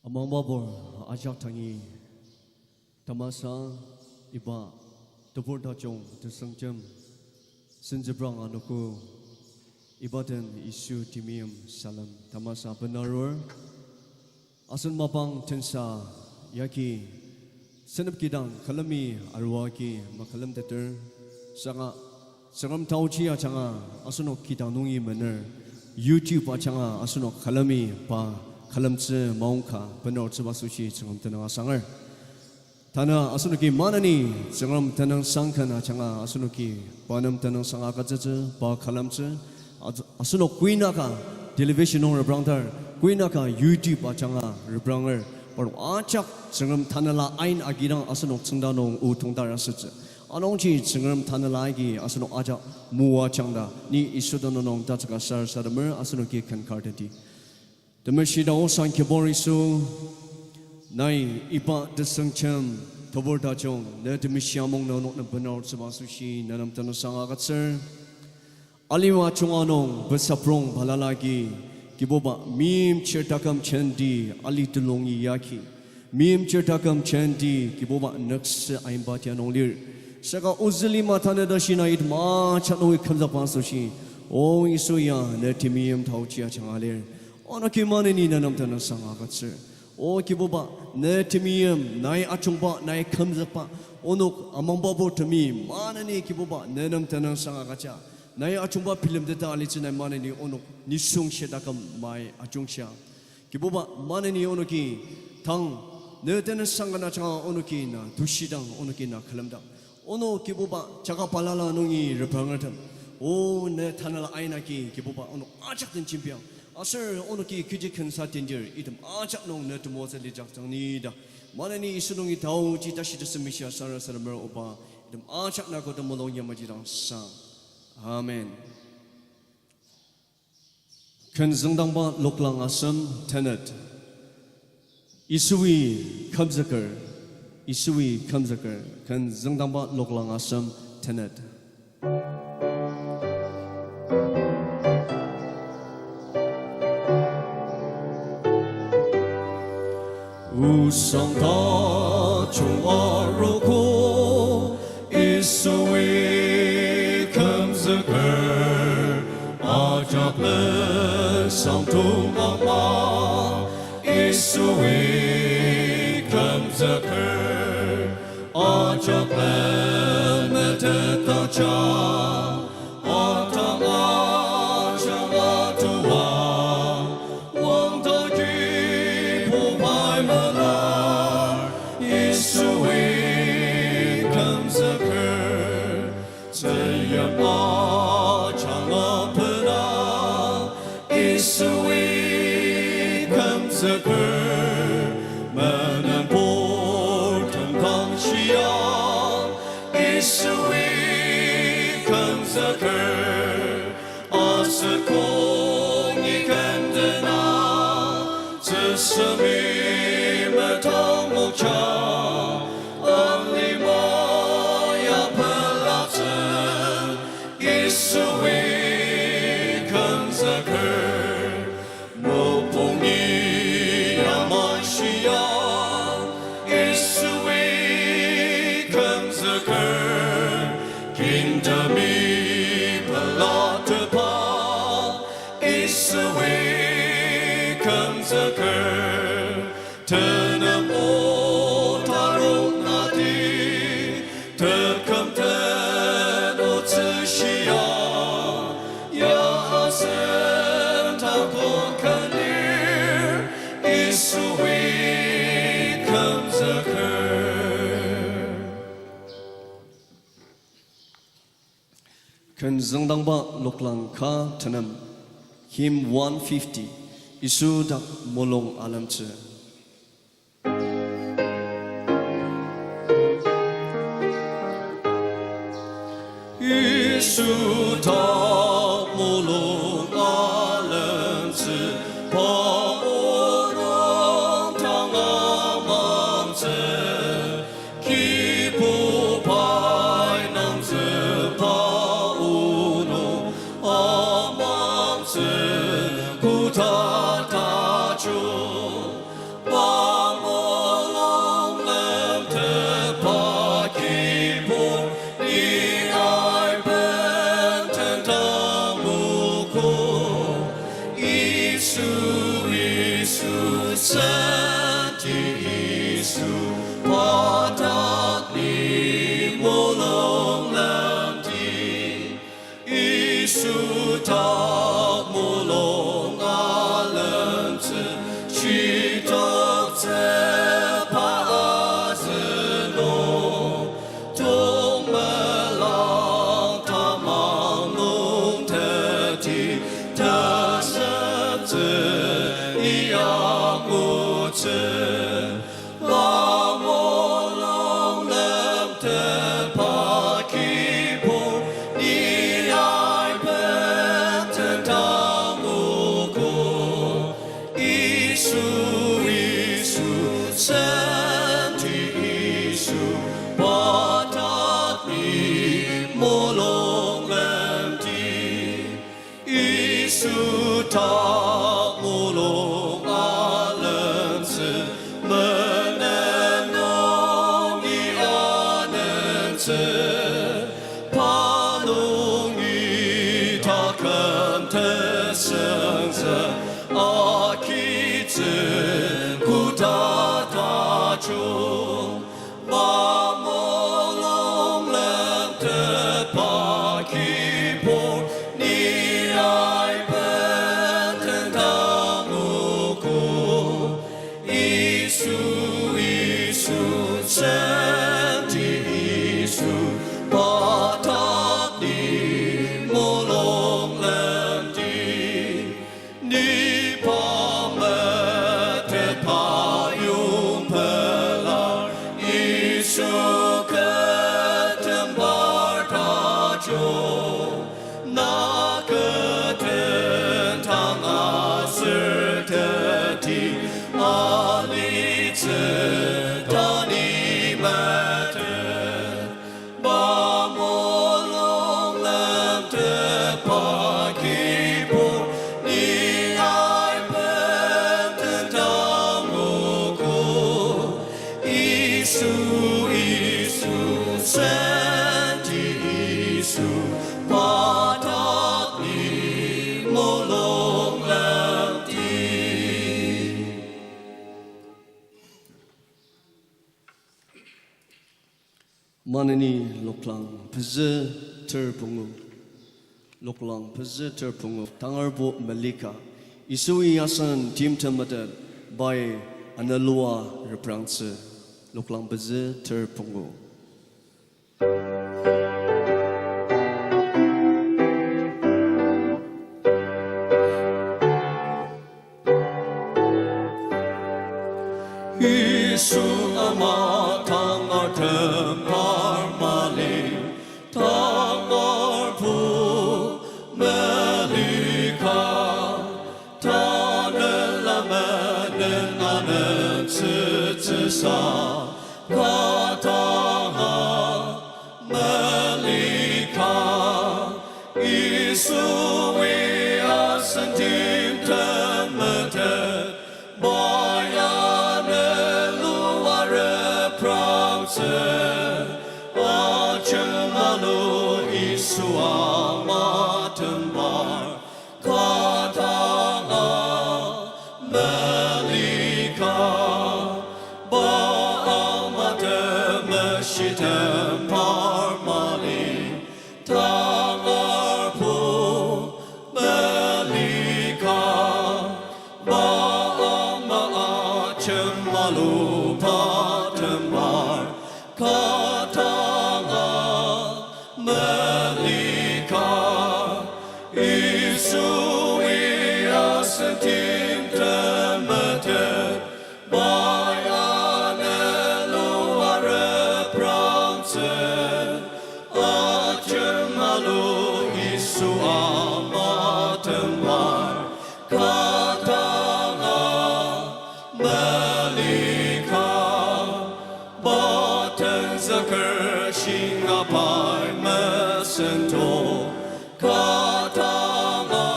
Among Babur, Ajak Tangi, Tamasa, Iba, Topur Dachong, the Sangcham, Sinjabrang Anuku, Ibadan, Isu Timium, Salam, Tamasa Benarur, Asun Mapang Tensa, Yaki, Senap Kidang, Kalami, Arwaki, Makalam Teter, Sanga, Sangam Tauchi Achanga, Asunok Kitanungi Maner, YouTube Achanga, Asunok Kalami, Pa. Kalamtse maungka benar sebasuci cengam tenang sangar. Tanah asunuki mana ni cengam tenang sangkan acanga asunuki panam tenang sangakat saja ba kalamtse asunok kuinaka television orang berangtar kuinaka YouTube acanga berangtar baru acak cengam tanah lain agirang asunok cengdanong utong darah saja. Anongci cengam tanah lagi asunok acak mua cangda ni isu danong tak kasar sadamer asunuki kan kartenti. Demashida osan keborisu nai ipa desangcham tobor dachong ne demishamong nanok na benar sebasushi nanam tanah sangakat sir aliwa chonganong besaprong balalagi kiboba mim certakam chandi ali tulongi yaki mim certakam chandi kiboba nakse aimbatian onglir saka uzli matane dashina idma chanoi khamzapa sushi o isuya ne timim thauchia changalir Ono kimane ni nanam tanah sangakat sir. O kiboba ne timiyam nai achungba nai kamzapa. Ono amang babo temi mana ni kiboba nanam tanah sangakat nai achungba film deta alici nai mana ni ono nisung shedakam mai achungsha. Kiboba mana ni ono ki tang ne tanah sangana changa ono ki na dushidang ono ki na kalamdang. Ono kiboba jaga palala nungi repangatam. O ne tanah aina ki kiboba ono ajak den chimpiang. Asal orang ki kerja kensa tinjau, itu ajak nong net moza lijak jang ni dah. Mana ni isu nongi tahu cita cita semisya sara sara beroba, itu ajak nak kau temolong yang majidang sang. Amen. Kan zengdang ba loklang asam tenet. Isui kamzakar, kan zengdang ba loklang asam tenet. Usang ta chung aroko isui comes a girl ajak le sang tu mama isui comes a girl ajak le mete ta cha atang ajang atua wang ta Kan zengdang ba loklang ka tanam hymn 150 isu dak molong alam ce isu dak molong alam ce pa orang tang amam ce ki pu pai nam ce pa ku ta ta chu Isu ta mu long a lem zi Xu tok zi pa zi long Dong me lang ta mang mong te ti Ta se zi I ya gu zi ta mu long a lem zi me nen nong I a nen zi pa nong yu ta kem te seng zi a ki zi ku ta ta chung ba mo long lem te pa ki por ni ai Manani loklang peze ter pungu loklang peze ter pungu tangar bo malika isui yasan tim tamadat by analua reprance loklang peze ter pungu Isu ama tangar tempar mali tangar pu melika tanen lamanen anen tsu sa katanga melika Isu we asentim tamatet Achemalo Isua Matembar Katanga Melika Baamate Meshitem Parmali Tangarpu Melika Baama Achemalo Patembar Katanga Melika Isui asentim tematet Bayanelu are pranset Achemalu Isu amatembar Katanga Melika Zakar Shingapai Mesento Katanga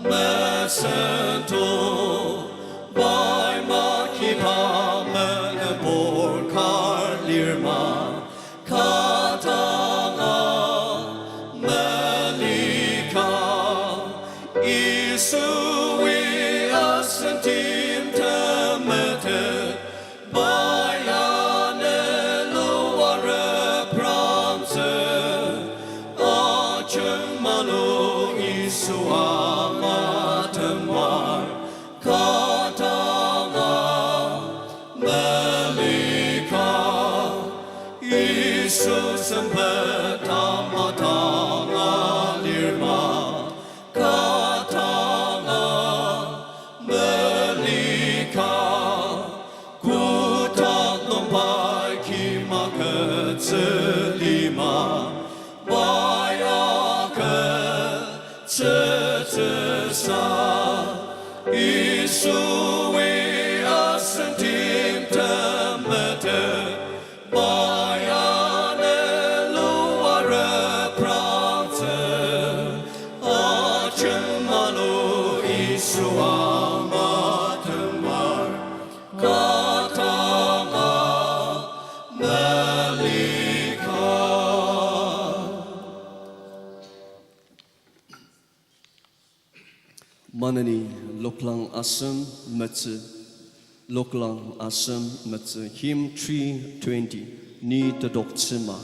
Mesento By Makipa Menabor Karlirma Katanga Melika Isui asentim temetet Achemalo lo Isu amatemar katanga melika Isu sempetama-tama lirma katanga melika ku tak lompai kima kecelima Baya ke cecesa Isu we asentim temete Baya ne luare prante Acemalo Isu amatemar katanga melika Manani Loklang Asam Metze Loklang Asam Metze Hymn 320 Ni Tadok Tsima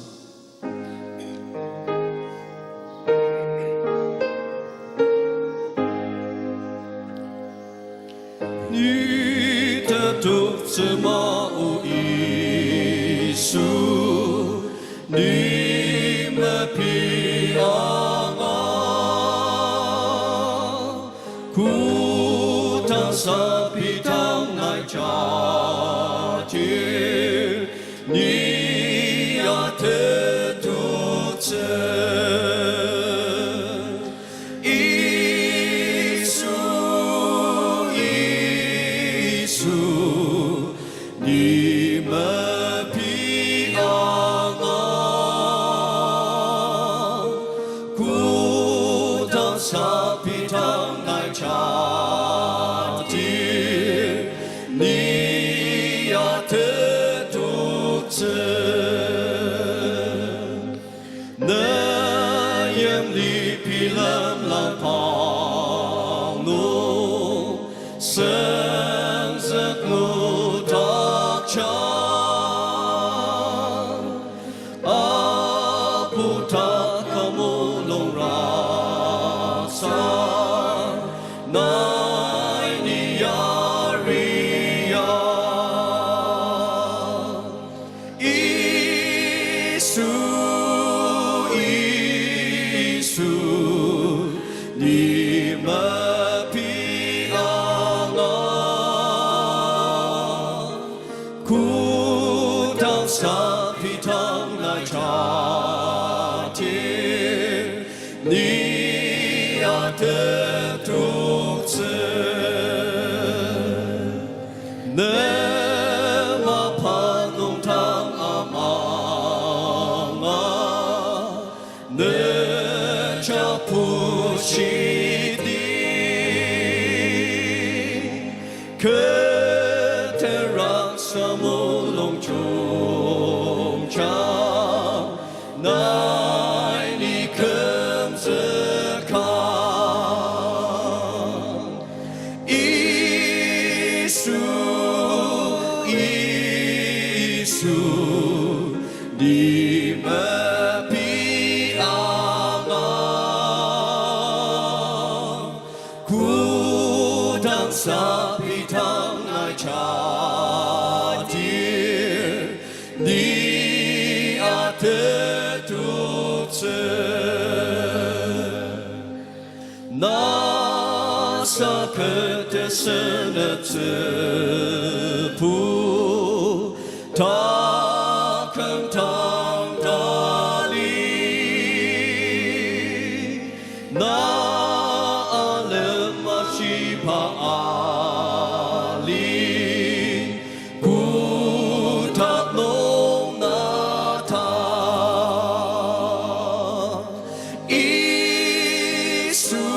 Ni Tadok Tsima O Isu Ni Mepianga Ku tang sapi tang nai chatir Ni ya te tu tse Isu, Isu Ni mepianga Ku tang sapi tang nai chatir Ni ya te tu tse Na yem li pilam lang pang nu Sang zak nu tak chan Apu tak kamu long rasa Nai ni yaria Isu, Isu Ni mepianga Ku tang sapi tang nai chatir Ni ya te tu tse Ne ma panong tang amanga Ne chapu shidi Keterang samulong chung chang Nai ni kem zekang Isu, Isu Di mepianga Ku tang sapi tang nai chatir Ni ate tu tse Nasa kete senetse pu Takang tang dali Na alem mashipa ali Ku tak long nata Isu,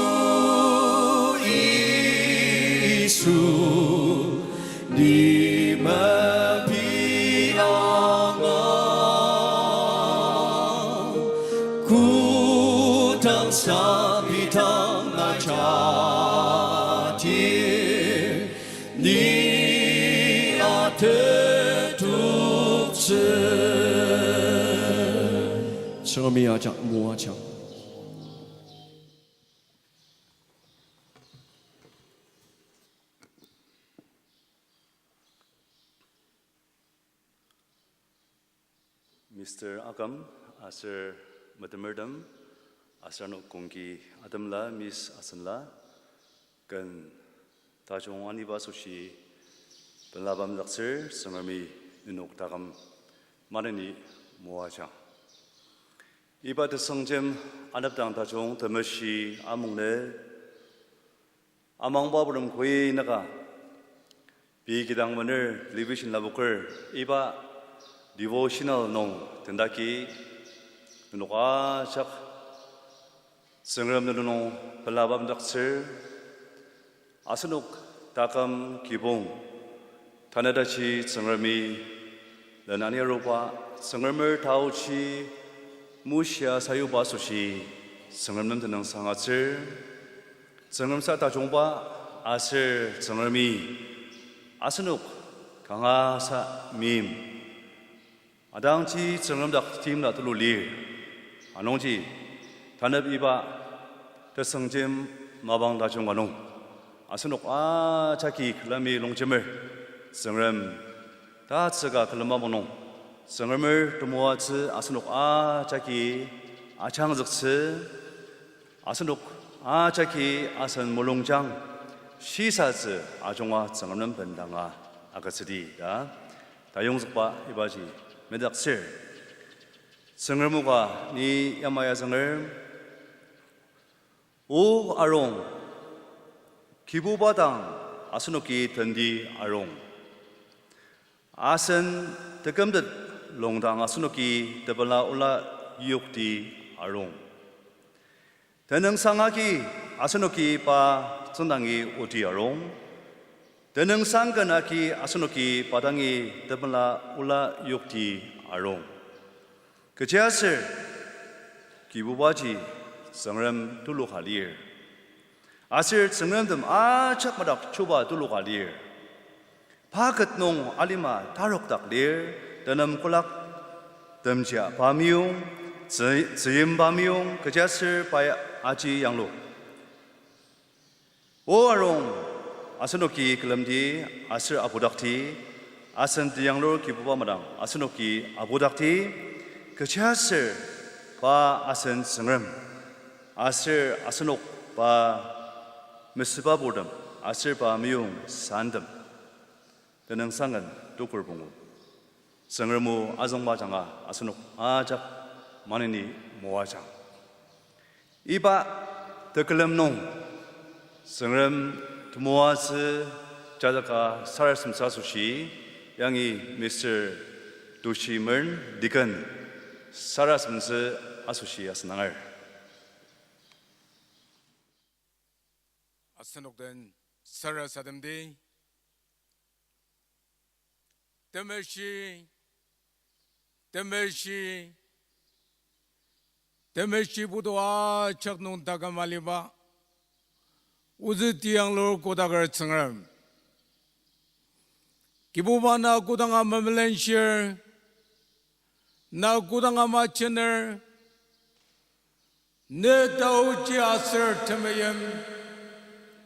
Isu Di mepianga Ku tang sapi tang nai chatir Ni ate tu tse Chami ajak mua chang Mr. Agam, Asir Madamerdam, Asano Kungi Adamla, Miss Asanla, Gan Tajong Aniba Sushi, Belabam Laksir, Sangami Nunok Tagam Manani Moaja. Iba the Sangjem Anabdang Tajong, the Mercy Amungne Amang Babram Kui Naga Bigidang Maner, Livish in Labuker, Iba devotional nong tendaki nuka chak sengram nung pelabam daksir asanuk takam kibong tanadachi sengrami dan ani rupa sengramer tauchi musia sayu basushi sengram tenang sangatsir sengram sa tajongba asir sengrami asanuk kanga sa mim Adangji sengram dak tim na tululi, anongji tanab iba tersengjem mabang dajong anong, asunok jaki kelami longjemer sengram ta tsega kelama monong, sengramer temuat se asunok jaki achang zekse, asunok jaki asan molongjang, sisa se ajongwa sengram bendanga agasedi da, dayong sekpa ibaji. Medaksir, sengermuga ni yamaya senger, o arong, kibu badang asunuki tendi arong, asen tegemdet longdang asunuki tebala ula yukti arong, teneng sangaki asunuki pa sendangi uti arong. Teneng sangganaki asunuki padangi tebala ula yukti arong. Kejasir kibubaji sengram tulu halir. Asir sengram dem acak madak coba tulu halir. Paket nong alima tarok taklir dalam kolak demja pamiung zim pamiung kejasir paya aji yang lo. O arong Asanoki kelamdi asir abudakti asan dianglor kibuba madang asanoki abudakti kechasir pa asan sengram asir asanok pa mesba bodam asir pa miung sandam tenang sangan tukur bungu sengramu azong majanga asanok ajak manini moajang iba tekelam nong sengram Tumuase jadaka sarasum sasushi yangi Mr. Dushimer dikan sarasum se asushi asnangar. Asanokden sarasadamdi Temershi budoa chaknung tagamaliba Uzi tiang lor kodagar tsengram. Kibubana kudanga mamelenshir, na kudanga machener, ne tauchi aser temayem,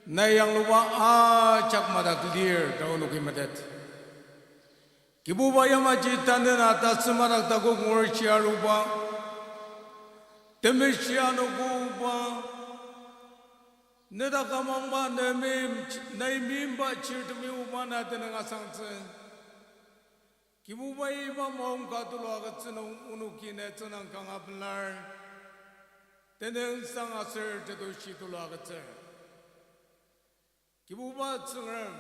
na yang luwa chak madak lir taunuki madet. Kibubaya majitan atas semarak takuk ngurshi aruba, temishiano guba. Neda kamamba naimim ba chirtmi ubana tenanga sangse kibubai ba mong katulo agatsen unuki ne tsanang kangaplar teneng sang aser tedo shitulo agatsen kibuba tsengram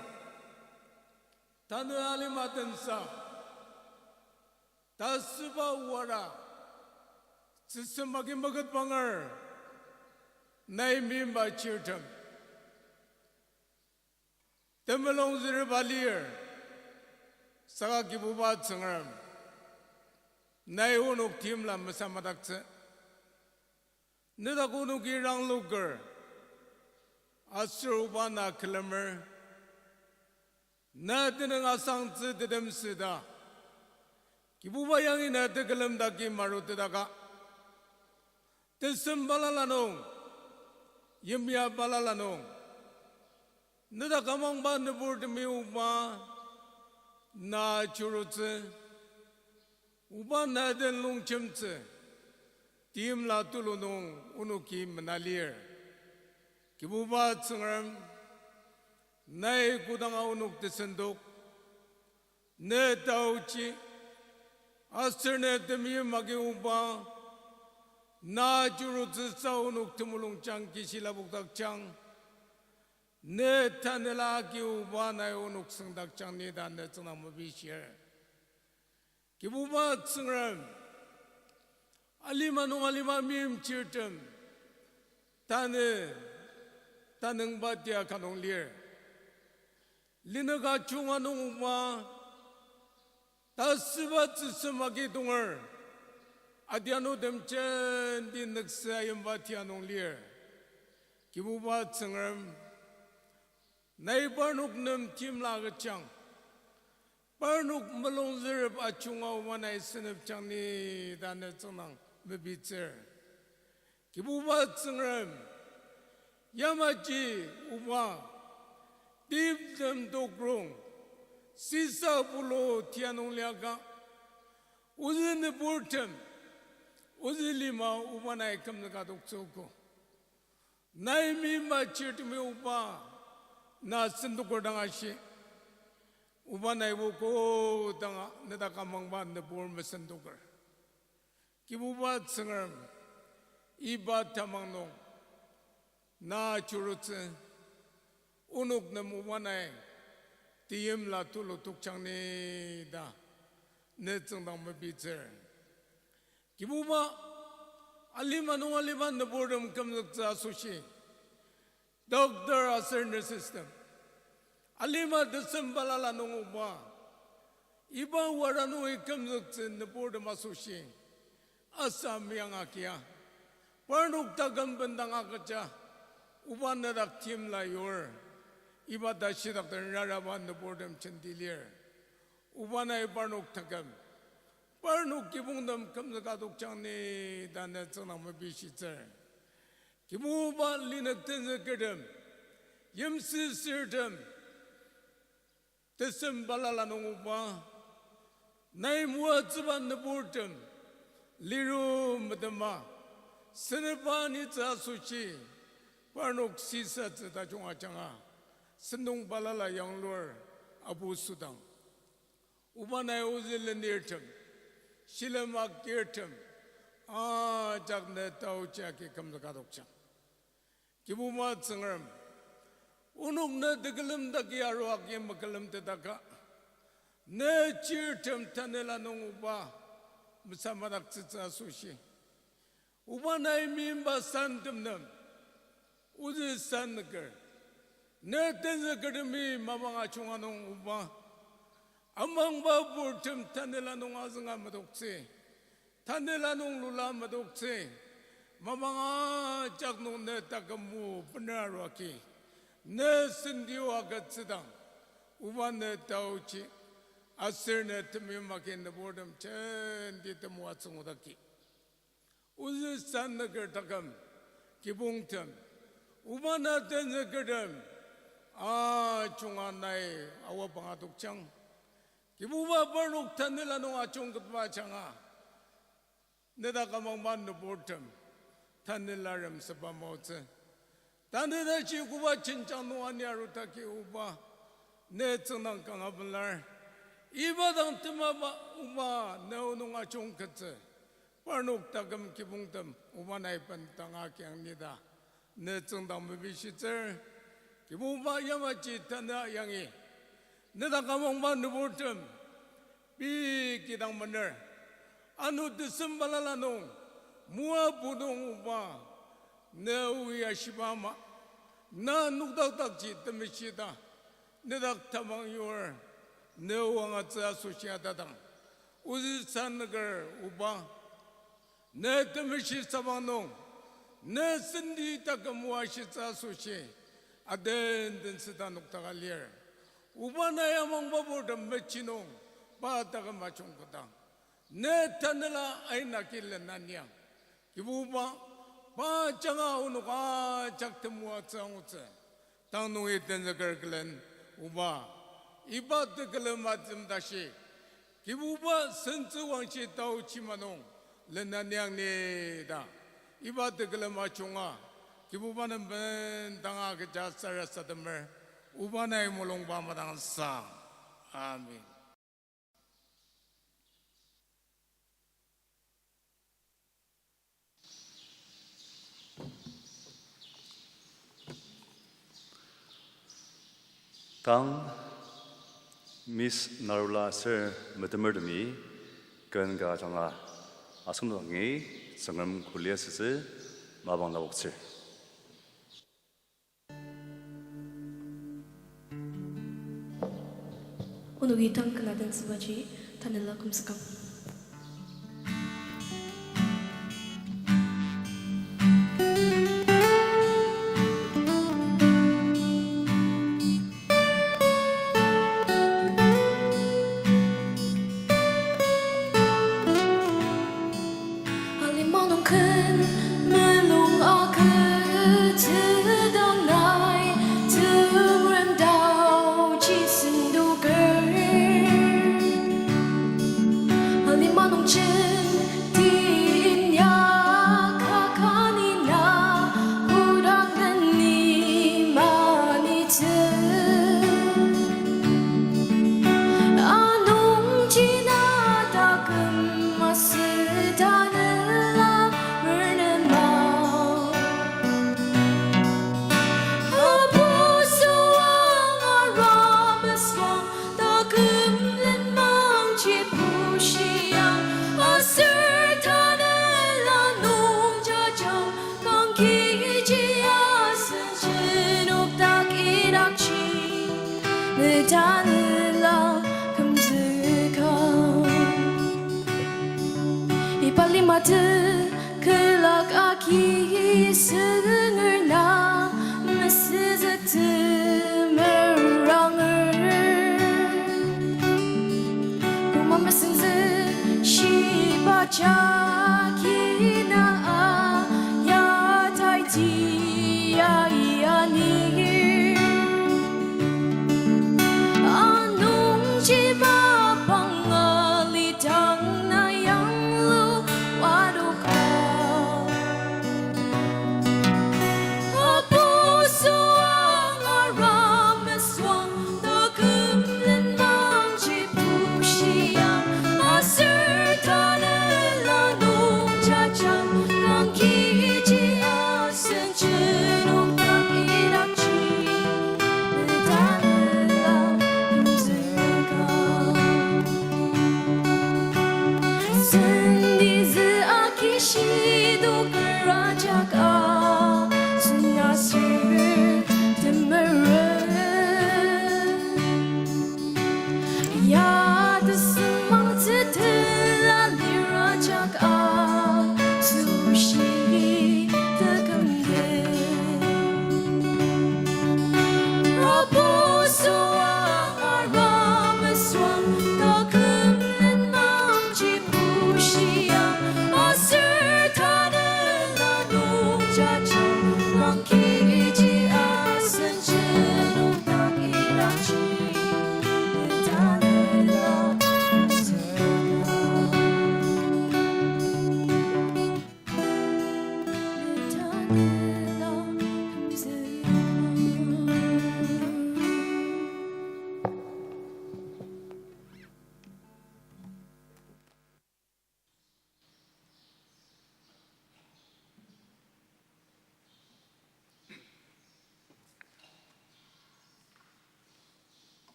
tanu alimaten sa tasuba wara sisemagim bagat bangar Naimim ba chirtam Temelong zir balir Saka kibubat sengram Nai unuk tim lam masamadak Nida kunuk irang lugar Asur ubana kilamer Na tinang asang tse dedem sida Kibubayang ina tekelam daki marutidaka Tesem balalanong Yemya balalanong Nida kamang ba naburt miuma Na churutse 우바 나된 롱첨츠 디임라 뚫어놓은 우누기 머날리에 기부바 층을 나의 구당아 우누크 드선독 내 다우치 아스네 드미 마게 우바 나 주로 드사우누크 드물롱짱 기실라북닥짱 내 타넬라 기우바 나의 우누크 성닥짱 니다 내 쩌나무 비시에 기부바 층을 알리마농 알리마 미임 치르점 타능 바티아 가농 리에 리너가 중화농 우마 다스바 츠스마기 동을 아디아노 뎀첸 디 늑사임 바티아농 리에 기부바 층을 나이바녹 놈 팀라그짱 Parnuk melongzer achunga wanai senep changni dane cenang bebitzer. Kibuba cengrem yamaji uba deep dem dogrong sisa pulo tianong liaga uzin portem uzilima ubanai kamnaga doksoko. Naimi machit me uba na sendukodangashi. 우바나이 보고 당아 내다 가망반 내 볼메선 도걸 기부바 층을 이바 타망농 나 주루츠 우눅 내 우바나이 디엠라 툴로 뚝창니다 내 정당 메비체 기부바 알리마농 알리반 내 보름 감석자 수시 doctor aserner system Alima Decembalala Nunguba Iba Waranu Kamlux in the board of Masushi Asam Yangakia Parnuk Tagam Bandangakacha Ubanadak Tim Layor Iba Dashidak the Raraban the board of Chandilier Ubana Parnuk Tagam Parnuk Kibundam Kamzakaduk Chani Danetsana Mabishitzer Kibuba Linatinzakadam Yemsi Sirtam Decembalala nunguba, naimua ziban neburtem, liru madama, senebani zasuchi, parnok sisa zeta chunga changa, senung balala yang luar abu sudang. Ubanai uzilenirtem, shilemak girtem, jakne tau chaki kamdakadokcha. Kibuma tsengram. Unuk na degelem dagi arwak yang magelem tedaka. Ne cirtem tanela nung uba bersama raksasa sushi. Uba nai mimba santem nam. Uzi san neger. Ne tenze kedemi mabang acunga nung uba. Amang ba burtem tanela nung azanga madokse. Tanela nung lula madokse. Mabang acak nung ne takamu benar waki. Ne sendiu agat sedang, uban ne tauci, asir ne temi makin ne boredom chen di temu atsungudaki. Uzi san neger takam, kibung tem, uban ne ten negerem, cungan nai awa pangatuk chang, kibuba bernuk tanila nung acung ketba changa, ne takamang ban ne boredom, tanilarem sebamotse. Tanda chi kuba cincang nuan ya rutaki uba ne cenang kang abelar iba dang tema uba ne unung acung kece parnuk tagam kibung tem uba nai pentang akyang nida ne cendang mebisitzer kibuba yamachi tanda yangi ne da kamong ban nuburtem bi kidang bener anu desembalalanong mua budung uba ne uya shibama na nukdak ji temishida ne dak tamang yor ne wanga tsa sushya dadang uzi sanagar uba ne temishi sabano ne sindi takamwa shi tsa sushi aden den sida nukta lier uba na yamang babodam mechino ba takam machung kadang ne tanela aina kille nanyang kibuba ba changa unuka chaktemua tsangutse tang nungi tenza gerglen uba iba tegele matim dashi 기부바 선수왕시 따오치마농 렌나냥네다 이바드글마 총아 기부바는 벤 당아 그자사라사드머 우바나이 몰롱바마당사 아멘. 당 미스 나룰라 서 머드머드미 건가 정아 아সম동이 성음 굴리어스스 마방나 복칠 Untuk hitang keladang sebaji tanalah kumsekam. Ipalimadı kılak aki sığınır na mesızıtı merangır Kumamasınzı şibacakina ya tayti ya iyanir Anung jiba pangalitang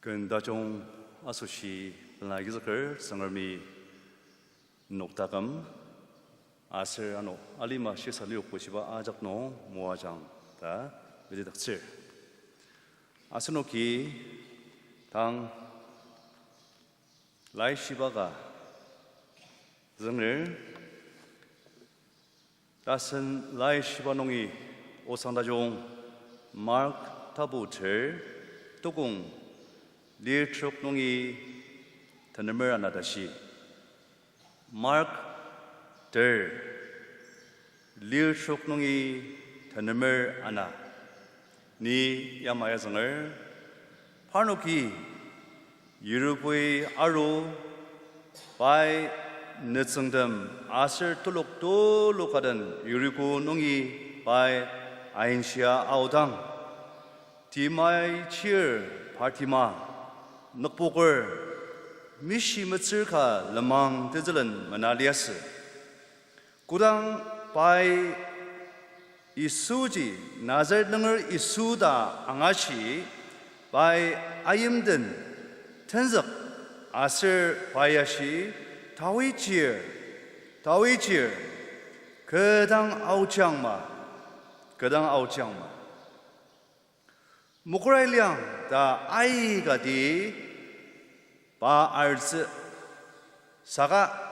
근다종 아소시 라기즈걸 성얼미 녹다감 아슬아노 알리마 시살리오 보시바 아작노 모아장다 메디닥칠 아스노키 당 라이시바가 정을 따슨 라이시바농이 오상다종 마크 타부철 또공 리트록농이 더너mer 안나다시 마크 더 리을속농이 더늘을 안아 니 야마야성을 파노기 유르부의 아루 바이 늦성담 아슬 똘록똘록하던 유리구 농이 바이 아인시아 아우당 디마이 치얼 파티마 넉복을 미시 멋을카 르망 드들은 마나리아스 구당 바이 이수지 나잘등을 이수다 앙아시 바이 아임든 텐석 아슬 바야시 다위지어 그당 아우창마 무크라일량 다 아이가 디 바알스 사가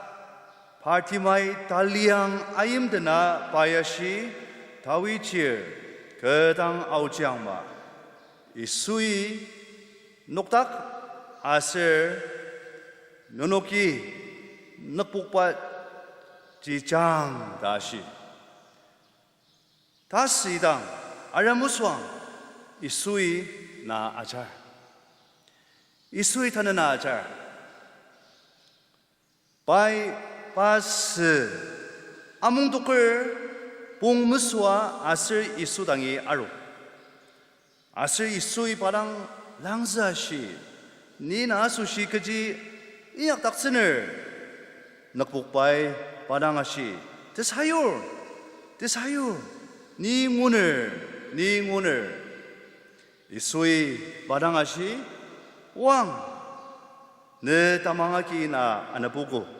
파티마이 달리앙 아임드나 바야시 다위지어 그당 아우창마 이수이 녹닥 아슬 노노키 넉복바 지장 다시 다시당 아라무스왕 이수이 나 아잘 이수이 타는 아잘 바이 바스 아몽도클 봉무스와 아슬 이수당이 아루 아슬 이수이 바랑 랑스아시 니나수시 그지 이약 닥슨을 넉복바이 바랑아시 드사요 니 문을 이소이 바랑아시 왕내 다망하기나 안아보고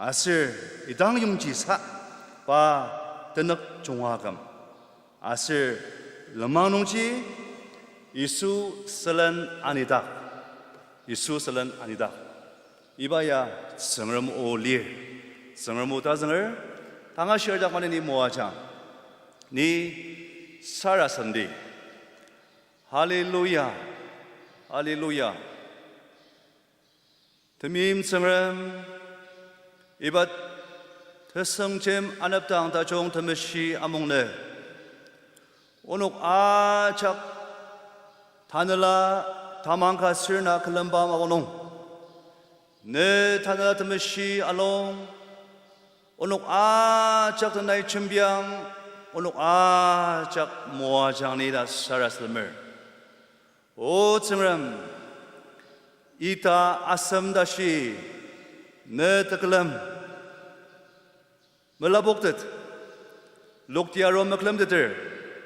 아슬 이당용지사 바 드넉 종화감 아슬 르마농지 이수 설란 아니다 이봐야 성을 올리 성을 못하성을 당하시얼 장관의 니 모아장 니 살아선디 할렐루야 드밈 성을 이밭 더성잼 안압당 다종 더메시 아몽네 오늘 아작 다늘라 다망카 스르나 클럼밤 아고농 네 타나 드메시 알롱 오늘 아작 나이 준비양 오늘 아작 모아장니다 사라슬mer 오 증람 이타 아섬다시 네特클럼 melaboktet loktiaro meklemdeter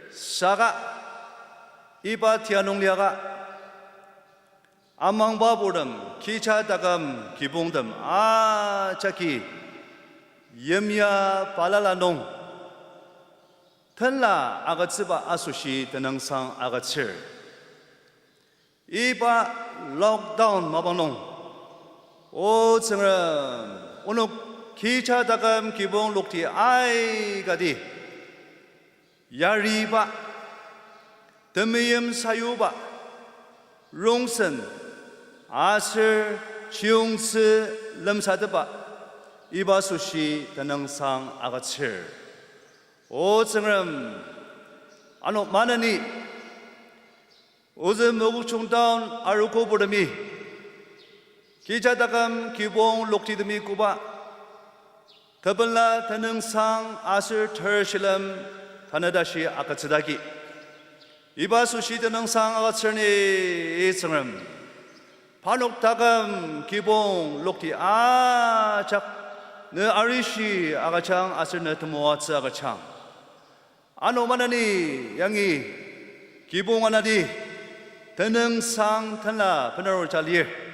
saga iba tianongliaga amangbaboram kichadagam kibongdam chaki yemya palalanong tenla agatsiba asushi tenang상 agatsir iba lockdown mabanong 오 증람 오늘 기차다감 기본 록티 아이가디 야리바 드미엄 사유바 롱선 아슬 지용스 럼사드바 이바수시 다능상 아가칠 오증럼 아노 마나니 오즈 모국총다운 아르코보르미 기차다감 기본 록티드미 꾸바 더블라 다능상 아슬 터실럼 다나다시 아카츠다기 이바수시 다능상 아가츠니 이승럼 반옥다감 기봉 록티 아작 너 아리시 아가창 아슬 너트모아츠 아가창 아노마나니 양이 기봉 하나디 다능상 탄라 베나롤 잘리에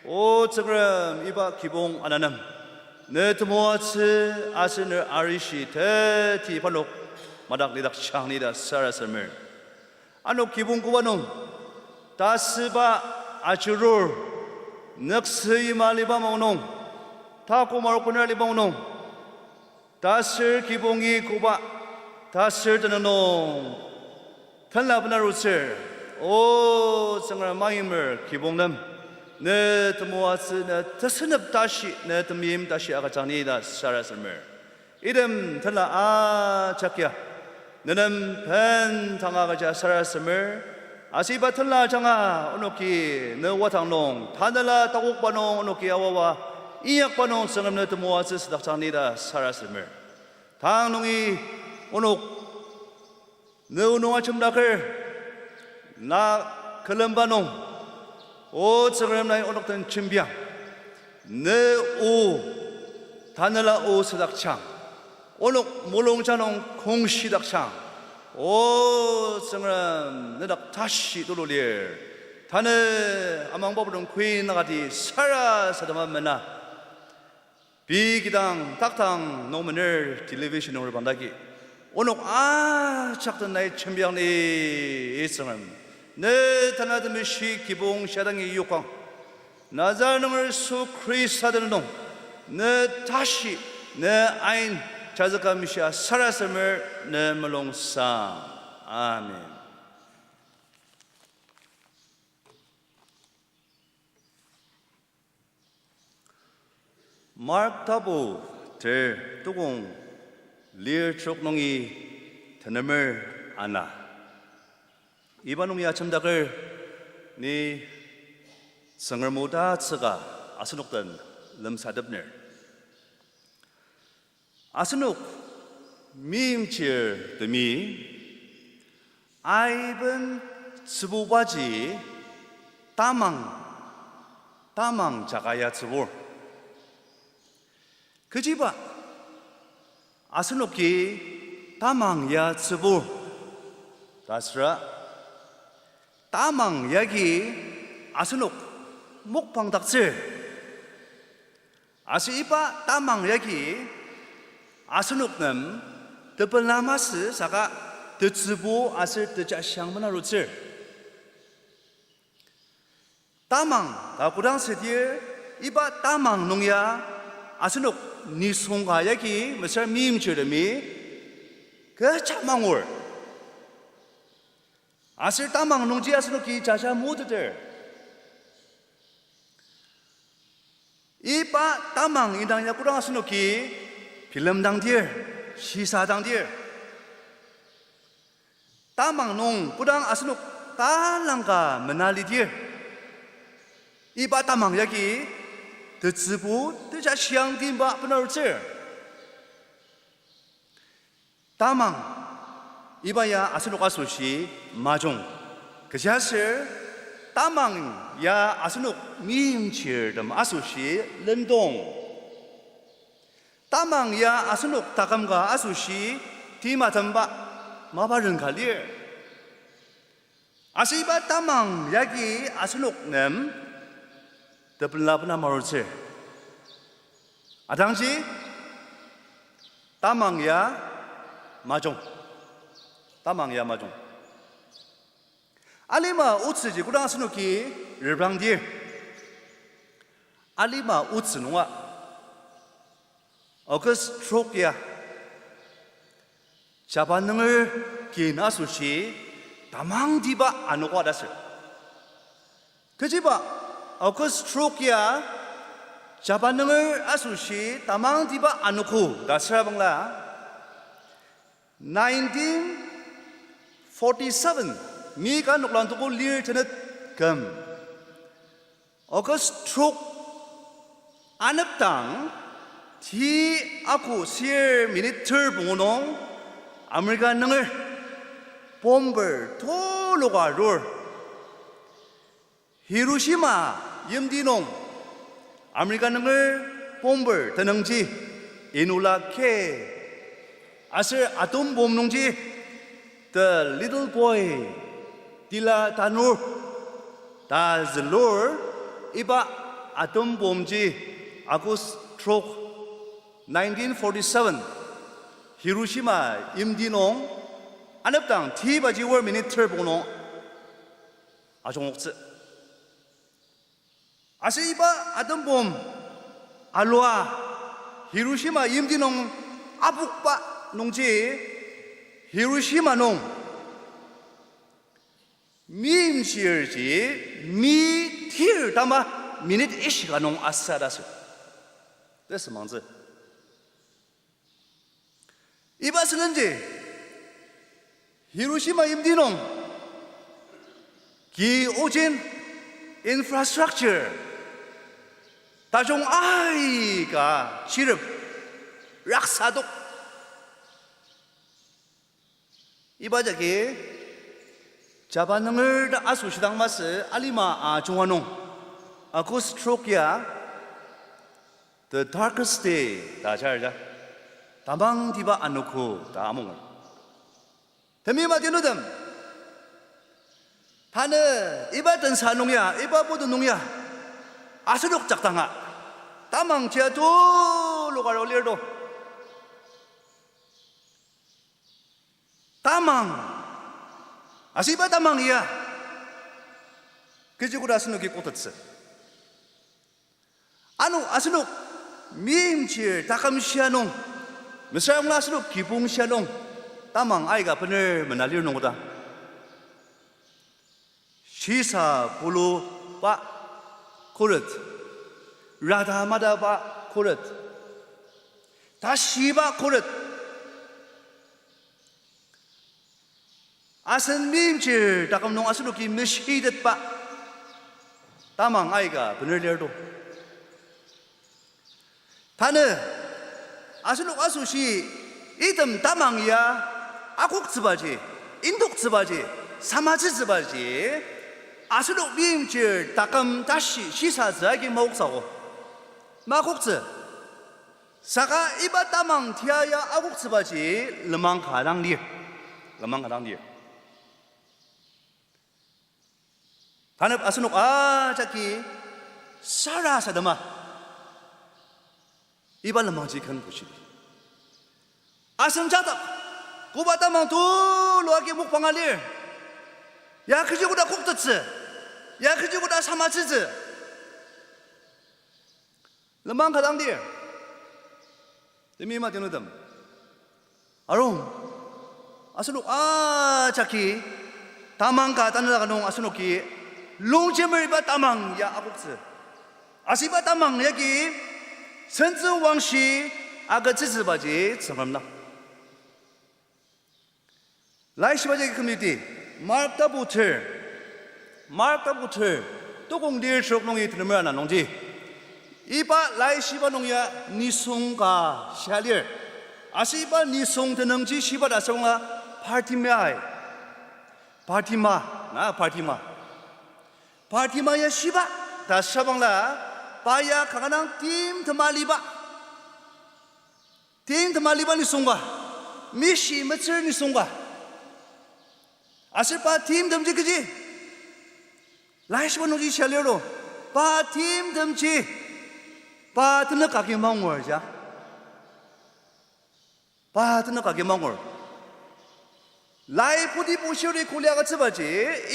오 저그럼 이바 기봉 하나남 네트모아츠 아스너 아리시 대티 발록 마닥리닥 창니다 사라스멜 아노 기본구바농 다스바 아주롤 넉스이 말리바모농 타코마르코날리바모농 다슬 기봉이 구바 다슬 드는농 탈라브나루스 오 정말 마임을 기봉남 네 드모아스 네 드스럽 다시 네 드미임 다시 아가장니다 사라스멜 이름 들라 아작야 너는 벤 당하가자 살았음을 아시바 틀라 장아 오노키 너와 당농 다늘라 따곡바농 오노키 아와와 이약바농 성함너 드모아스 스닥장니다 살았음을 당농이 오녹 너 오농아 첨락을 나 걸럼바농 오 성함나이 오녹던 준비양 너오 다늘라 오 스닥창 오녹 몰롱자농 공시닥창 오 성함 너닥 다시 도로리엘 다늘 아망바부동 괴이 나가디 살아사다만 맨나 비기당 딱당 노면을 텔레비전으로 반다기 오녹 작던 나의 천병리 이성함 내 다나드미 시 기봉 샤당의 욕광 나자능을 수 크리스타드는 내 다시 내 아인 자석감시아 살았음을 내 물롱상 아멘. 마크 타보 들 뚜공 리얼 쪽농이 드넘을 아나 이반웅이 아침닭을 네 성을 모다 쓰가 아스녹던 름사듭늘 아스녹 미임치얼 드미 아이번 스부바지 따망 자가야 스부 그 집아 아스녹기 따망야 스부 다스라 따망 야기 아스녹 목방닥슬 아스이바 따망 야기 아스녹남 드블라마스 사가 드츠보 아슬 드자샹문하루츠 따망 다구랑 세디에 이바 따망 농야 아스녹 니송가 야기 무슨 미임처럼이 그 차망월 아슬 따망 농지 아스녹기 자샤 모두들 이바 따망 이당야 구랑 아스녹기 필름당디에 시사당디에 따망농 구랑 아스녹 딸랑가 메날리디에 이바 따망 야기 드츠부 드자 시앙딘바 분할츠 따망 이바야 아스녹 아소시 마종 그샤스 따망 야 아스녹 미임치르담 아소시 런동 따망 야 아스녹 다감가 아소시 디마담바 마바른 갈리에 아시바 따망 야기 아스녹 nem 더블라브나 마르츠 아당시 따망 야 마종 따망야 마종 알리마 우츠지 구랑 스누키 르방디 알리마 우츠노아 어그스트로키아 자반능을 기나수시 다망디바 아노과다스 그지바 어그스트로키아 자반능을 아수시 다망디바 아노쿠 다스라방라 1947 미가 녹란도고 리얼트넷 금 어거스트록 안읍당 티 아쿠 시엘 미니틀 봉오농 아메리칸능을 봄벌 토로가 롤 히로시마 염디농 아메리칸능을 봄벌 더능지 이놀라케 아슬 아톰 봄농지 The little boy Dila Tanur Dazlur Iba Atom Bomji Agus Trok 1947 Hiroshima Imdinong Anaptang Tibaji War Minister Bono Ajongokse Ase Iba Atom Bom Alwa Hiroshima Imdinong Abukpa Nongji Hiroshima Nong 미임시얼지 미티르 담아 미닛 이시가 농 아사다스 됐어 망즈 이바스는지 히로시마 임디농 기오진 infrastructure 다종 아이가 지릅 락사독 이바자기 자반능을 아수시당 마스 알리마 종아농 아쿠스트로키아 the darkest day 다잘자 다방 디바 안 놓고 다몽을 대미마 디노담 다는 이바던 사농야 이바보도 농야 아스록 작당아 다망 제도 로갈 올려도 다망 아시바 다망이야 그지구라 아스록이 꽃었어 아노 아스록 미임질 다감시아농 Mesra aslo kipung sialong tamang ay ka bener menalir nong da Sisa pulu pa kuret Radha mada pa kuret Tashiba kuret Asan mimchir takam nong aslo ki mishidat pa tamang ay ka bener lerdo Tane 아슬록 아수시 이듬 다망이야 아국 즈바지 인독 즈바지 사마지 즈바지 아슬록 미임질 다감 다시 시사즈에게 먹사고 마국즈 사가 이바 다망 티아야 아국 즈바지 르망 가랑리 단읍 아슬록 자기 사라사드마 이발로 망지큰 곳이리 아성자다 고바다망 돌로하게 목방할일 야 그지구다 국더츠 야 그지구다 사마츠즈 르망 가당딜 데미마 되노담 아롱 아스록 자키 다망가 다느라가농 아스록기 롱제물 바 다망 야 아국스 아시바 다망 여기甚至往西아가 지지바지 정합나 라이시바지 커뮤니티 마르타부터 또공딜 쇼농이 들으면 안 농지 이바 라이시바 농야 니송가 샤리르 아시바 니송 드능지 시바다 성아 파티마야 시바 다 샤방라 Paya kakanang tim temaliba ni sungba mishi macer ni sungba asir pa tim temji keji laish banong ji shalero pa tim temji pa tenak kaki mangor ja pa tenak kaki mangor lai pudi pushuri kuliaga tsebaji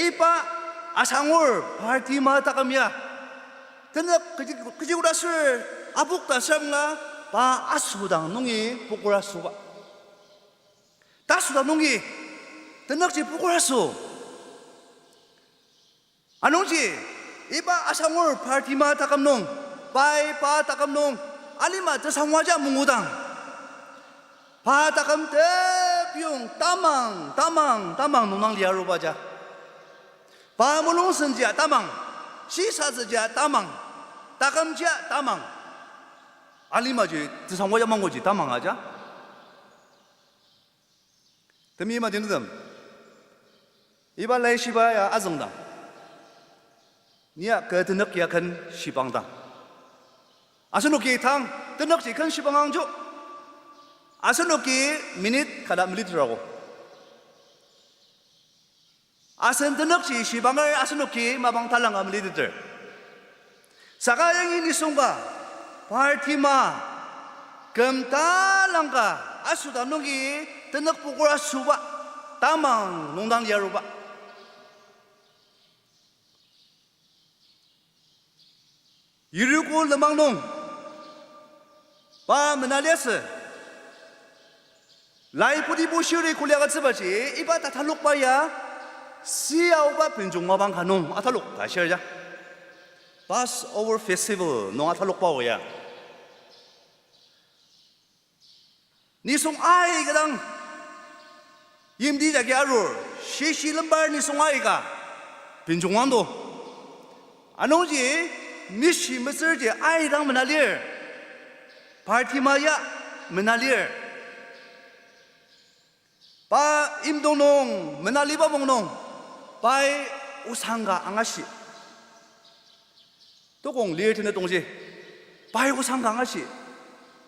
ipa asangor parti ma takamya Tenak kejiguda sur abuk tasam pa asudang nungi pukura suba. Tasudang nungi tenak ji pukura su. Anong ji iba asangor parti ma takam nung pai pa takam nung alima tasangwaja mungudang. Pa takam te piung tamang nunang liaru baja. Pa mulung senja tamang 시사즈자 다망 다감자 다망 알리마지 드상와야 망고지 다망하자 데미마 되는담 이발레 시바야 아정다 니야 그 드넉기야 큰 시방다 아스노키 탕 드넉지 큰 시방항주 아스노키 미닛 가다 밀리더라고 아선 드넉지 시방을 아스노키 마방 탈랑가 밀리들 사가영이 니송가 발티마 금탈랑가 아수다 농기 드넉 보고라 수바 따망 농당 야루바 이르고 르망농 바 메날레스 라이프디 보시오리 콜리아가 츠바지 이바다 탈록바야 시아오바 빈종마방 가농 아탈록 다시 하자 Passover Festival 농 아탈록 바오야 你送爱个当，因地在加入，学习能把你送爱个，并中王多，啊，侬姐，你是么事的爱当么那里儿，party嘛呀么那里儿，把印度农么那里巴蒙农，把乌桑嘎安阿西，都讲猎天的东西，把乌桑嘎安阿西，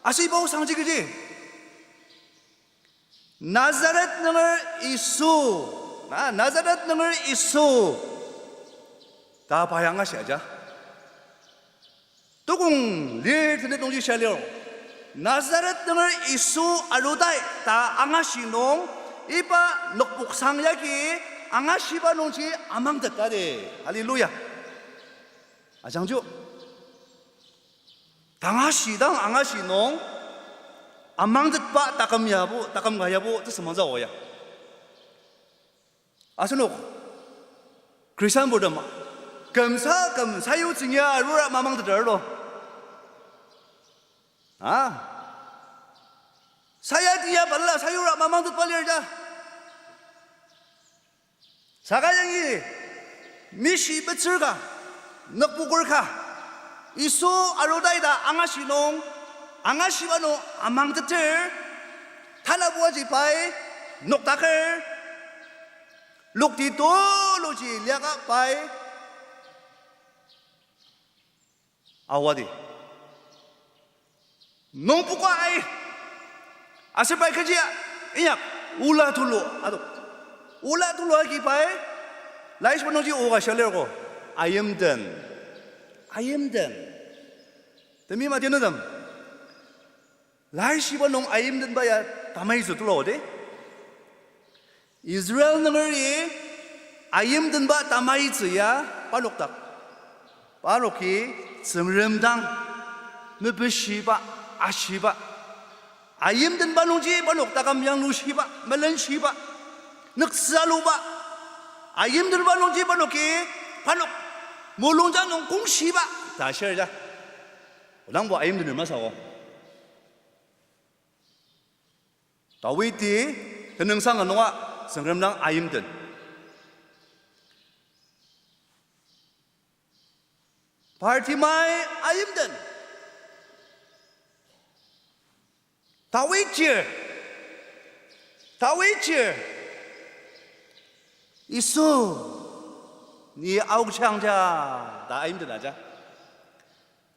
阿西把乌桑这个gì Nazaret nnger Isu, Nazaret nnger Isu, ta bayang nga siya. To kung liit na itong siya liyo, Nazaret nnger Isu aluday, ta anga sinong, iba nukbuksang yaki, anga siba nung si amang dekade. Hallelujah. Ajangjo, tanga sidang anga sinong, amang detpa takam yabu, takam gayabu, itu semua jauh ya. Asunuk, Kristen bodam, gemsa sayu cinya rura mamang terjero. Saya dia bala sayu rura mamang terpalir aja. Sekarang ini misi becerga, nak pukul kah, isu aludai dah angasinong. Angasibano amang teter tanabuwa jipai noktaker luk dito loji liaka pai awadi nong puka ai asir pai kerja inyak ulah dulu aduh ulah dulu lagi pai lais penoji oga shalergo ayam dan demi mati nodam Lai siapa nong ayam dan bayar tamai itu loh deh. Israel negeri ayam dan bayar tamai itu ya palok tak, paloki semremdang, mebesiba, asiba. Ayam dan bayar nongji palok takam yang lusiba, melensiba, neksaluba. Ayam dan bayar nongji paloki palok mulungjang nong kongsiba. Dah share aja. Orang buat ayam dan masalah. Dawidi tenungsang anwa sengremnang ayimden. Partimai ayimden. Dawidi Isu ni augchangja da ayimden aja.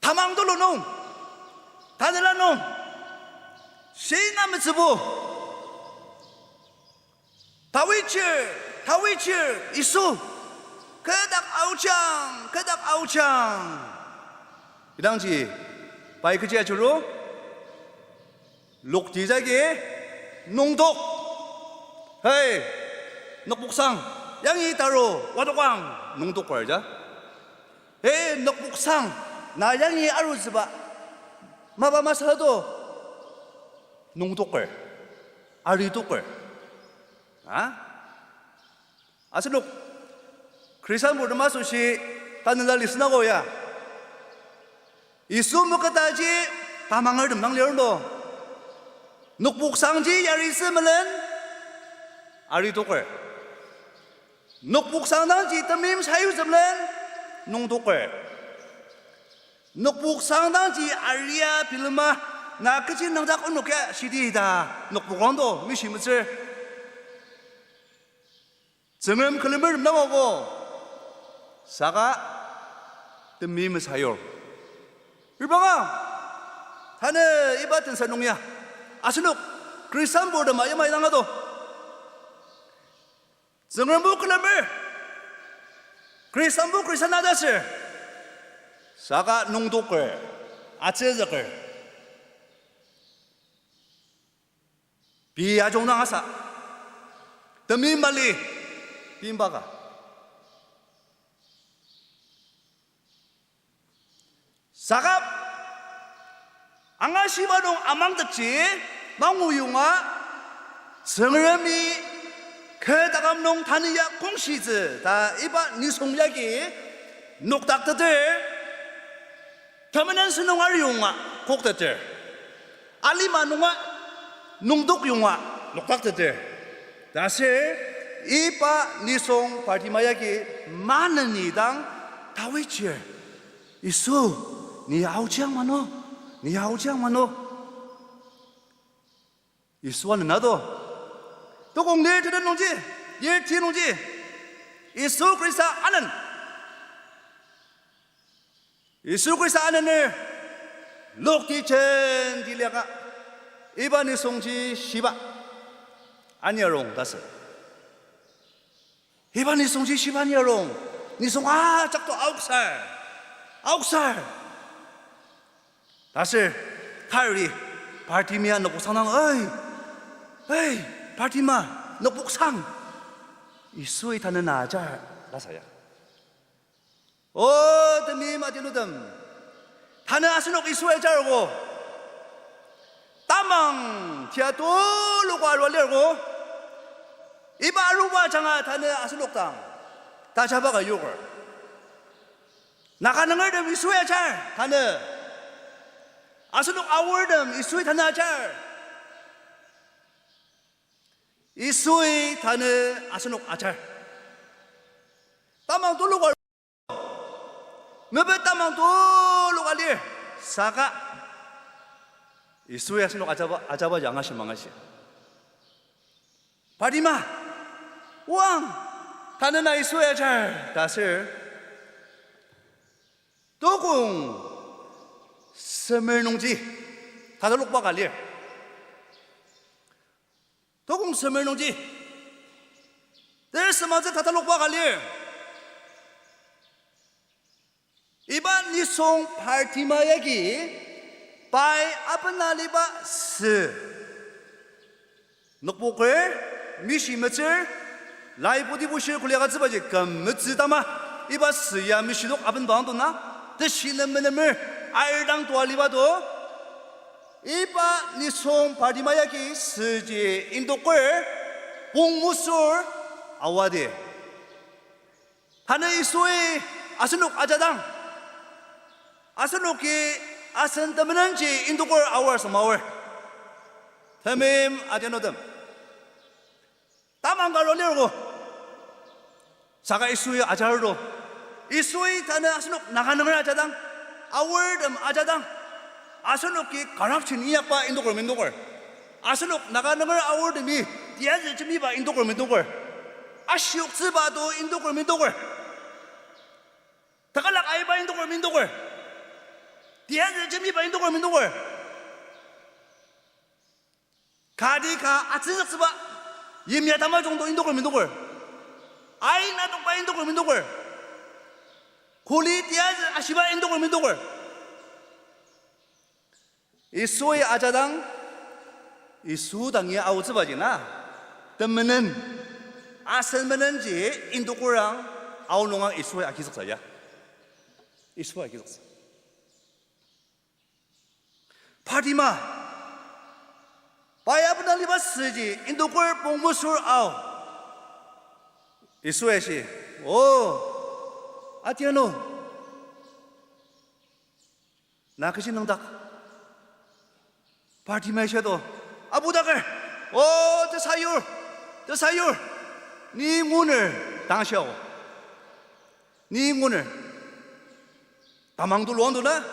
Tamangdolo nong 다들라 nong 신나면서부 다윗이 이수 그닥 아우창 이 당시 바이크지야 줄로 록디자게 농독 헤이 넉북상 양이 따로 와도광 농독 걸자 헤이 넉북상 나 양이 아루즈바 마바마사도 농독 걸 아리독 걸 Asalok, Kristen bodoh masuk si tanah lalis nago ya. Isu mukataji tamangar dem nang liang do. Nukbuk sangji yari semelen, ari toker. Nukbuk sangji temim sayu semelen, nung toker. Nukbuk sangji aria pilma na kecil nang tak unuk ya sidi dah nukbuk rondo misi mesir. 정음 클림을 넘어고 사가 뜸미면 사요 일방아 하늘 이바튼 산농야 아스룩 그리스안 보드 마야마이 당하도 정음 부 클림을 그리스안 부 그리스안 나다스 사가 농독을 아체적을 비아종당하사 뜸미 말리 Pimbaga. Sakap angasiba dong amang tekci manguyunga sengremi kedagam nong taniya kongsizi da iba nisongyagi nokdak teter temenan senong ariyunga kok teter alima nonga 농독 용화 녹닥들 다시 이바 니송 파티마야기 많은 이당 다위치 이수 니 아우지양만어 니 아우지양만어 이수와는 나도 또 공내일 들은 농지 일 뒤 농지 이수 그리스도 아는 이수 그리스도 아는을 록디첸 딜려가 이반이 송지 시바 아니야롱 다스 이반이 송지 시바니야롱 니송 아 작도 9살 다스 칼리 바티미야 너 복상당 어이 바티마 너 복상 이수이 타는 아자 나사야 어드미 마디누듬 타는 아스녹 이수에 자르고 따망 티아돌로고 알월려고 이바 알루바 장아 타는 아스녹당 다 잡아가 욕을 나가는 걸듬 이수에 잘 타는 아스녹 아월듬 이수에 타는 아잘 이수에 타는 아스녹 아잘 따망 돌로고 몇배 따망 돌로고 알리 사가 이수에 아스녹 아자바 양아시 망아시 바리마 왕 타는 아이수에 잘 다슬 도공 스멜농지 다들 녹바 갈리 도공 스멜농지 데스마즈 다들 녹바 갈리 이반 니송 파티마 얘기 바이 아프나리바 스 녹보글 미시메츠 라이보디 보실 굴려가 즈바지 금므즈다마 이바 스야 미시독 아픈 방도나 드시는 메네물 알당 도알리바도 이바 니송 파티마 얘기 스지 인도글 봉무술 아와디 하늘 이소의 아스녹 아자당 아스녹이 아슨 때문인지 인도골 아워서 마월 태밈 아제노듬 따만갈 올려고 사가 이수의 아자르로 이수의 다는 아스녹 나가는 걸 아자당 아월듬 아자당 아스녹이 가락친 이약바 인도골 민도골 아스녹 나가는 걸 아월듬이 디아즈쯤이바 인도골 민도골 아시옥스바도 인도골 민도골 다갈락 아이바 인도골 민도골 디아즈쯤이바 인도골 민도골 가디가 아츠석스바 임야다마 정도 인도골 민도골 아이나독바 인도골 민도골 고리 디아즈 아시바 인도골 민도골 이수의 아자당 이수당이 아우즈바지나 때문은 아선면은지 인도골랑 아우농왕 이수의 아기석사야 이수의 아기석사 파티마 바야브날리바 스지 인도골 봉무술 아우 이수에시 오 아티아노 나크시 능닥 파티마에셔도 아부닥을 오 저 사율 니 문을 당시오 니 문을 다망도 로안도나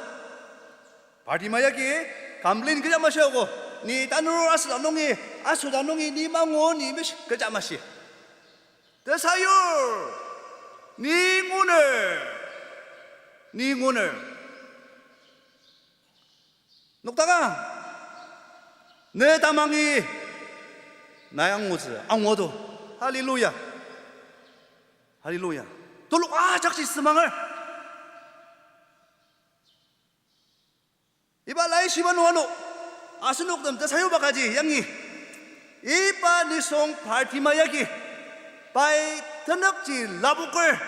파티마야기 감린 그자 마셔고 니 단으로 아수단농이 니 망고 니 미시 그자 마시 대사율 니 문을 녹다가 내 다망이 나양무즈 앙워도 할렐루야 돌로 작지 스망을 이바 라이 시바노아노 아스녹담 사요바가지 양이 이바 니송 파티마야기 바이 터넉지 라부걸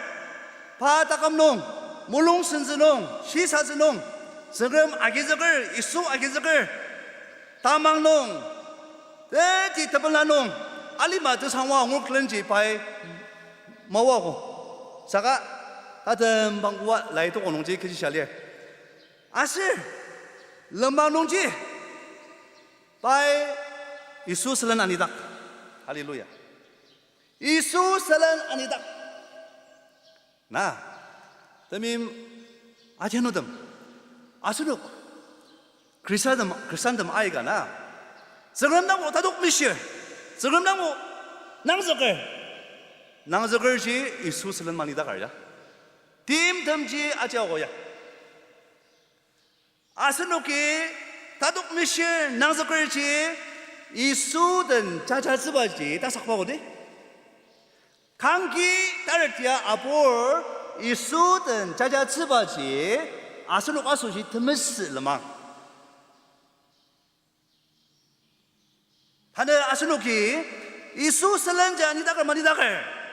바다감농 몰롱선즈농 시사즈농 서금 아기적을 이수 아기적을 다망농 대지 터블라농 알리마드 상화 옹클런지 바이 마와고 사가 하든 방구와 라이도 오농지 그지샬리에 아슬 럼방농지 바이 이수슬은 아니다. 할렐루야. 이수슬은 아니다. 나, 담임 아제노듬, 아수룩, 그리산듬 아이가 나, 저금나무 다독 미시, 저금나무 낭저걸지 이수슬은 아니다 갈야. 딤덤지 아자오야. 아수룩이 다독 미시, 낭저걸지 이수든 자자즈바지 다삭바고데. 강기 따를 때야 아볼 이수든 자자즈바지 아슬록 아소시 드메스르망 하늘 아슬록이 이수 슬렌자 아니다갈 마니다갈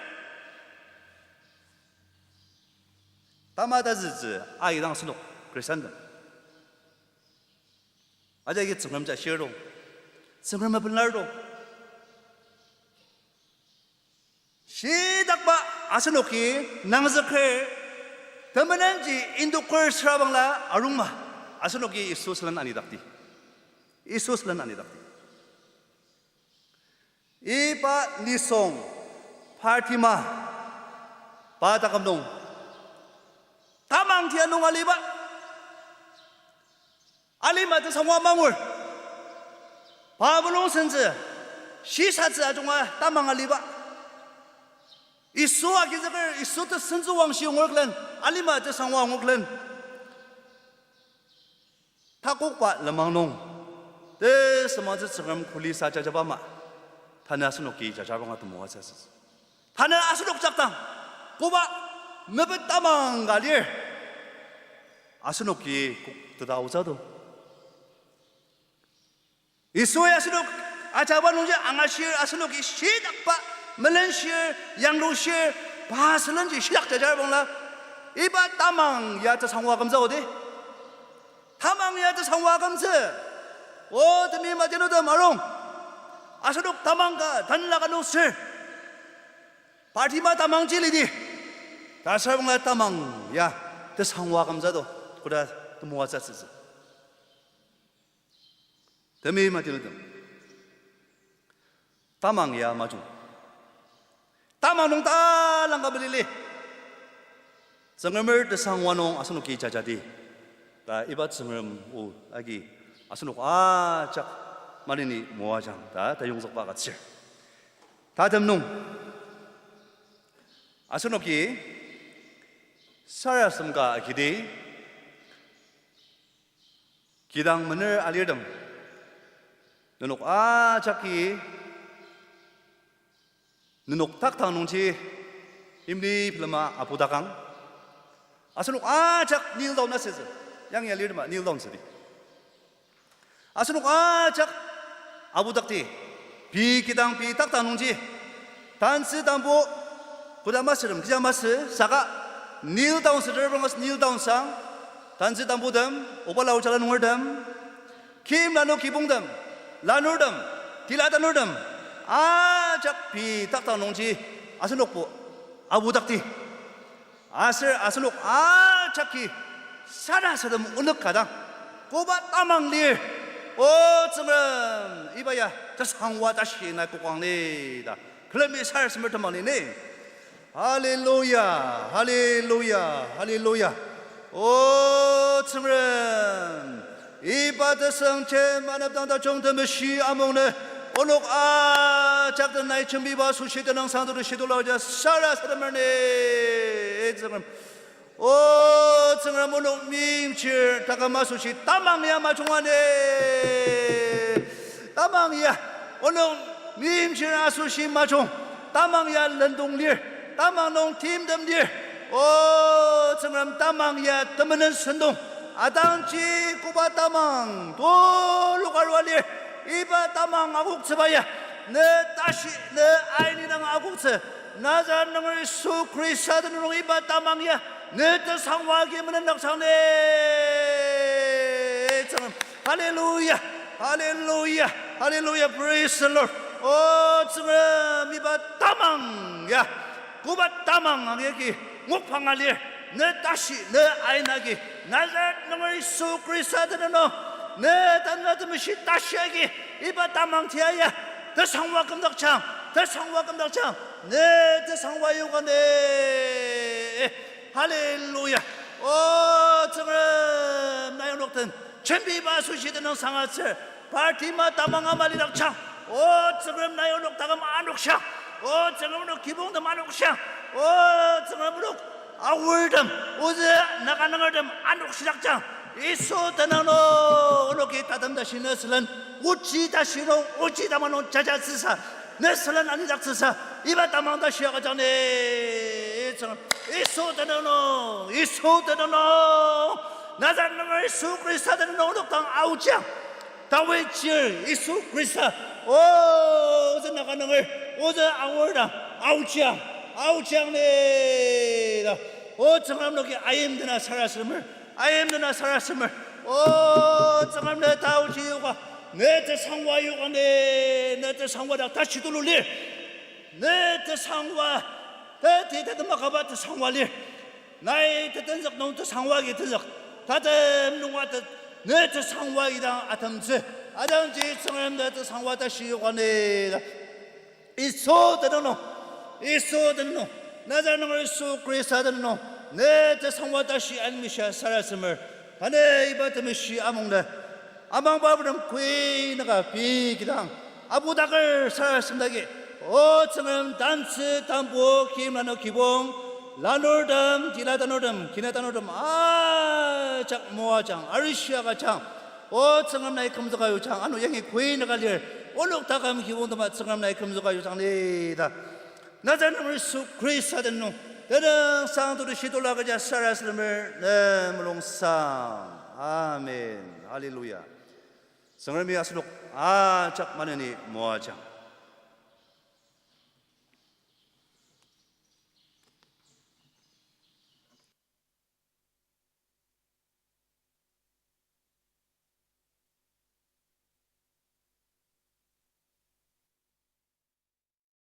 다마다즈즈 아이당 슬록 그래산다 아자 이게 정감자 시어로 정감마 분날도 시닥바 아스노키 낭즈케 더먼지 인도컬 스라방라 아룽마 아스노키 이소슬란 아니닥디 이소슬란 아니닥디 이바 니송 파티마 바다감동 다망티아 농알리바 알리마드 성화망울 바블론 선즈 시사즈 아종아 다망알리바 이수아 기적을 이수도 선주왕시 용을클랜 알리마 저 상왕을클랜 타곡바 르망농 데 스마즈 지금 굴리사 자자바마 타나스노키 자자방아도 모아서스 타나 아스녹 작당 고바 메베 따망가리 아스노키 꼭 드다오자도 이수의 아스녹 아자바농제 앙아시르 아스노키 시닥바 멜렌시르 양로시르 바슬런지 시작자자봉라 이바 따망 야자 상화감자 어디 타망 야자 상화감자 어드미 마제노다 마롱 아스룩 따망가 단라가 노스 파티마 따망 질리디 다사봉라 따망 야자 상화감자도 그라 또 모아자스스 드미 마제노다 따망 야 마중 Tamang ta lang kabili. Sangamer de sangwanong asunuki jajadi. Ta ibat sangam u lagi asunuk cak marini muajang ta tayungsok bagat sir. Ta damnung asunuki sarasumga gidi gidang mener alirdam. Nunuk caki Nunuk tak tanungci imdi pelama apu dakang asunuk cak nil down nasese yang ya lirma nil down sedi asunuk cak abu dakti bi kidang bi tak tanungci dansi dambo kudama serem kijamas saka nil down sederbangas nil down sang dansi dambo dam obalau jalan ngordam kim lanu kibung dam lanurdam tiladanurdam cak 비 딱딱 농지 아스녹보 아부닥디 아스녹 작기 살아서도 은흑하다 고바 따망리 정말 이봐야 저 상와 다시 나 고광리다 그러면 살았으면 더 많이네 할렐루야 할렐루야 할렐루야 정말 이바드 성체 만합당다 정도면 시아몽네 오늘 작던 나의 준비와 수시대 능상도를 시도하자 살아서면네 정말 정말 오늘 민칠 다가마 수시 따망이야 마중하네 따망이야 오늘 민칠 아수시 마중 따망이야 런동리 따망농 팀덤리 정말 따망이야 떠먹는 선동 아당지 고바 따망 돌로갈와리 이바 따망 아국츠바야 내 다시 내 아이니랑 아국츠 나자능을 수 크리스타드는 이바 따망이야 내뜻 상화하게 무는 낙상네 할렐루야 할렐루야 할렐루야 praise the Lord 정말 이바 따망야 구바 따망 여기 목팡알리 내 다시 내 아이나기 나자능을 수 크리스타드는 내 단가드무시 다시하기 이바 다망티아야 더 상와 금덕창 더 상와 금덕창 내더 상와 요가네 할렐루야 오 정말 나의 녹든 준비바 수시드는 상하철 발티마 다망아 말리락창 오 정말 나의 녹다가 만옥샹 오 정말 기봉도 만옥샹 오 정말 아울담 오제 나가는 걸담 안옥시락장 이소다나노 오노기 따담다시 너슬란 우치 다시로 우치 담아놓은 자자스사 너슬란 아니작스사 이바 담아다시 야가자네 이소다나노 나자는 예수 그리스도는 오독당 아우장 다웨치얼 예수 그리스도 오제 나가는 걸 오제 아울담 아우장네 오 정말 너기 아임드나 살았음을 오 정말 내 다우지요가 내저 상와요가 내저 상와다 다시 돌릴 내저 상와 대대대 막아봤다 상와릴 나의 대전적 농도 상와기 들적 다들 농와다 내저 상와이당 아담스 아담지 정말 내저 상와 다시 요가 내 이소드노 나자는 예수 그리스도는 내저 상와 다시 알미샤 살았음을 하네 이바드미시 아몽네 아망바브름 구이나가 비기당 아부닥을 살았음다기 오 정음 단스 담보 김라노 기봉 라노르담 디라다노르담 기나다노르담 아작 모아장 아르시아가장 오 정음 나이 금속가요 장 아노 영이 구이나가릴 올록다감 기봉도마 정음 나이 금속가요 장네다 나자는 예수 그리스도는 너는 상도를 시돌라가자 살았음을 내물롱상 아멘 할렐루야 성을 미하스록 아작 마련이 모아장